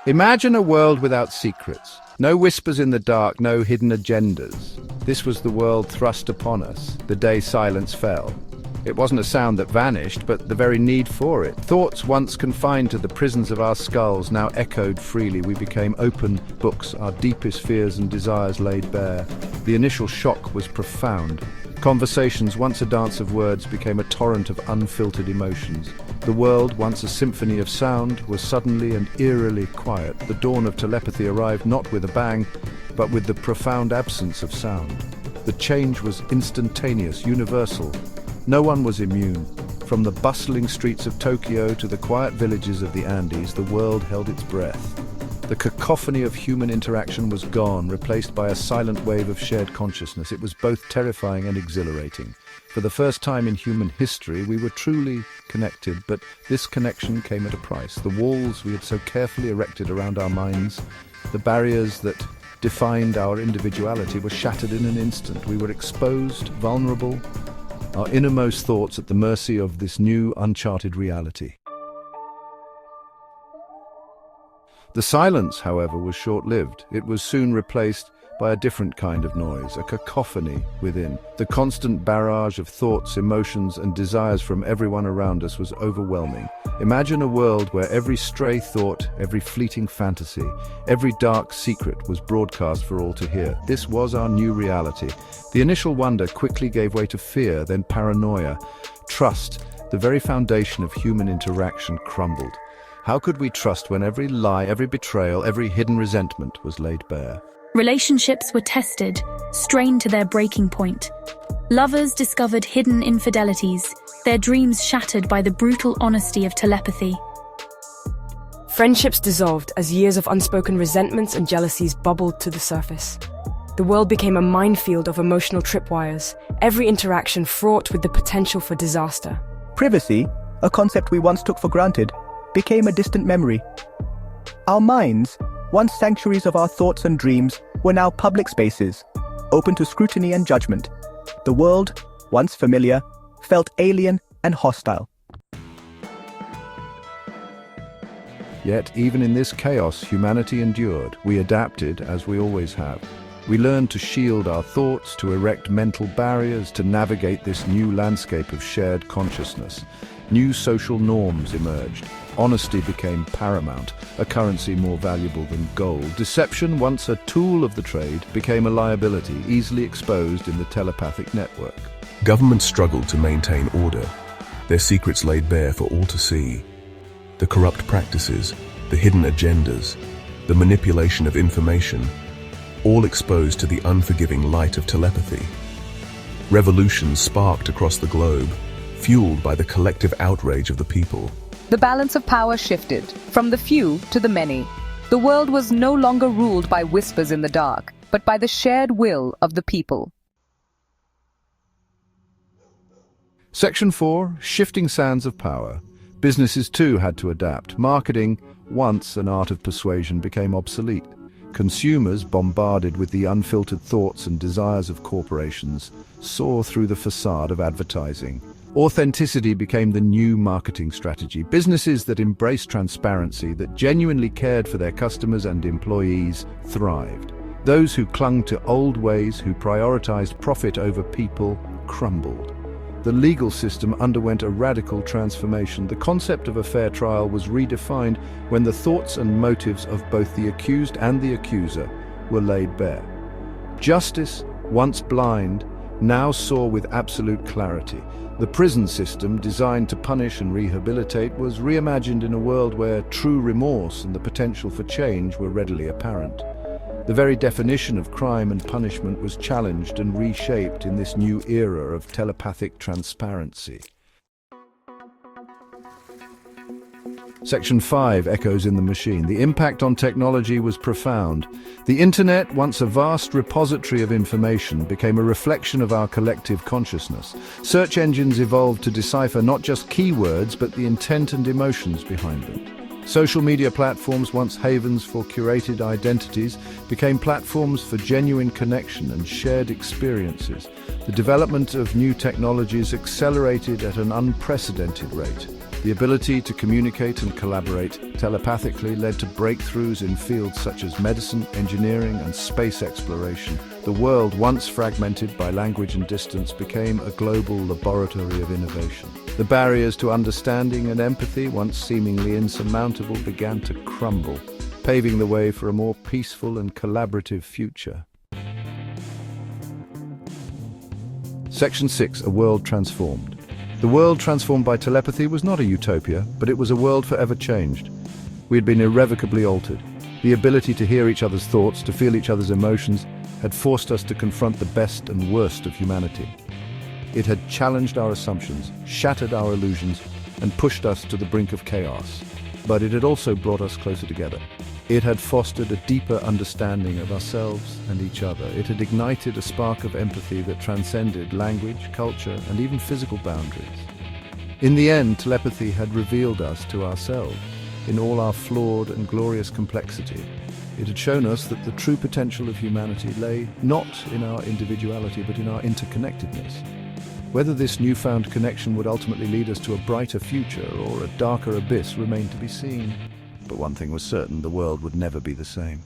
Imagine a world without secrets. No whispers in the dark, no hidden agendas. This was the world thrust upon us, the day silence fell. It wasn't a sound that vanished, but the very need for it. Thoughts once confined to the prisons of our skulls now echoed freely. We became open books, our deepest fears and desires laid bare. The initial shock was profound. Conversations, once a dance of words, became a torrent of unfiltered emotions. The world, once a symphony of sound, was suddenly and eerily quiet. The dawn of telepathy arrived not with a bang, but with the profound absence of sound. The change was instantaneous, universal. No one was immune. From the bustling streets of Tokyo to the quiet villages of the Andes, the world held its breath. The cacophony of human interaction was gone, replaced by a silent wave of shared consciousness. It was both terrifying and exhilarating. For the first time in human history, we were truly connected, but this connection came at a price. The walls we had so carefully erected around our minds, the barriers that defined our individuality, were shattered in an instant. We were exposed, vulnerable, our innermost thoughts at the mercy of this new, uncharted reality. The silence, however, was short-lived. It was soon replaced by a different kind of noise, a cacophony within. The constant barrage of thoughts, emotions, and desires from everyone around us was overwhelming. Imagine a world where every stray thought, every fleeting fantasy, every dark secret was broadcast for all to hear. This was our new reality. The initial wonder quickly gave way to fear, then paranoia. Trust, the very foundation of human interaction, crumbled. How could we trust when every lie, every betrayal, every hidden resentment was laid bare? Relationships were tested, strained to their breaking point. Lovers discovered hidden infidelities, their dreams shattered by the brutal honesty of telepathy. Friendships dissolved as years of unspoken resentments and jealousies bubbled to the surface. The world became a minefield of emotional tripwires, every interaction fraught with the potential for disaster. Privacy, a concept we once took for granted, became a distant memory. Our minds, once sanctuaries of our thoughts and dreams, were now public spaces, open to scrutiny and judgment. The world, once familiar, felt alien and hostile. Yet, even in this chaos, humanity endured. We adapted, as we always have. We learned to shield our thoughts, to erect mental barriers, to navigate this new landscape of shared consciousness. New social norms emerged. Honesty became paramount, a currency more valuable than gold. Deception, once a tool of the trade, became a liability, easily exposed in the telepathic network. Governments struggled to maintain order, their secrets laid bare for all to see. The corrupt practices, the hidden agendas, the manipulation of information, all exposed to the unforgiving light of telepathy. Revolutions sparked across the globe, fueled by the collective outrage of the people. The balance of power shifted, from the few to the many. The world was no longer ruled by whispers in the dark, but by the shared will of the people. Section 4. Shifting sands of power. Businesses too had to adapt. Marketing, once an art of persuasion, became obsolete. Consumers, bombarded with the unfiltered thoughts and desires of corporations, saw through the facade of advertising. Authenticity became the new marketing strategy. Businesses that embraced transparency, that genuinely cared for their customers and employees, thrived. Those who clung to old ways, who prioritized profit over people, crumbled. The legal system underwent a radical transformation. The concept of a fair trial was redefined when the thoughts and motives of both the accused and the accuser were laid bare. Justice, once blind, now saw with absolute clarity. The prison system, designed to punish and rehabilitate, was reimagined in a world where true remorse and the potential for change were readily apparent. The very definition of crime and punishment was challenged and reshaped in this new era of telepathic transparency. Section 5. Echoes in the machine. The impact on technology was profound. The internet, once a vast repository of information, became a reflection of our collective consciousness. Search engines evolved to decipher not just keywords, but the intent and emotions behind them. Social media platforms, once havens for curated identities, became platforms for genuine connection and shared experiences. The development of new technologies accelerated at an unprecedented rate. The ability to communicate and collaborate telepathically led to breakthroughs in fields such as medicine, engineering, and space exploration. The world, once fragmented by language and distance, became a global laboratory of innovation. The barriers to understanding and empathy, once seemingly insurmountable, began to crumble, paving the way for a more peaceful and collaborative future. Section 6. A world transformed. The world transformed by telepathy was not a utopia, but it was a world forever changed. We had been irrevocably altered. The ability to hear each other's thoughts, to feel each other's emotions, had forced us to confront the best and worst of humanity. It had challenged our assumptions, shattered our illusions, and pushed us to the brink of chaos. But it had also brought us closer together. It had fostered a deeper understanding of ourselves and each other. It had ignited a spark of empathy that transcended language, culture, and even physical boundaries. In the end, telepathy had revealed us to ourselves in all our flawed and glorious complexity. It had shown us that the true potential of humanity lay not in our individuality, but in our interconnectedness. Whether this newfound connection would ultimately lead us to a brighter future or a darker abyss remained to be seen. But one thing was certain: the world would never be the same.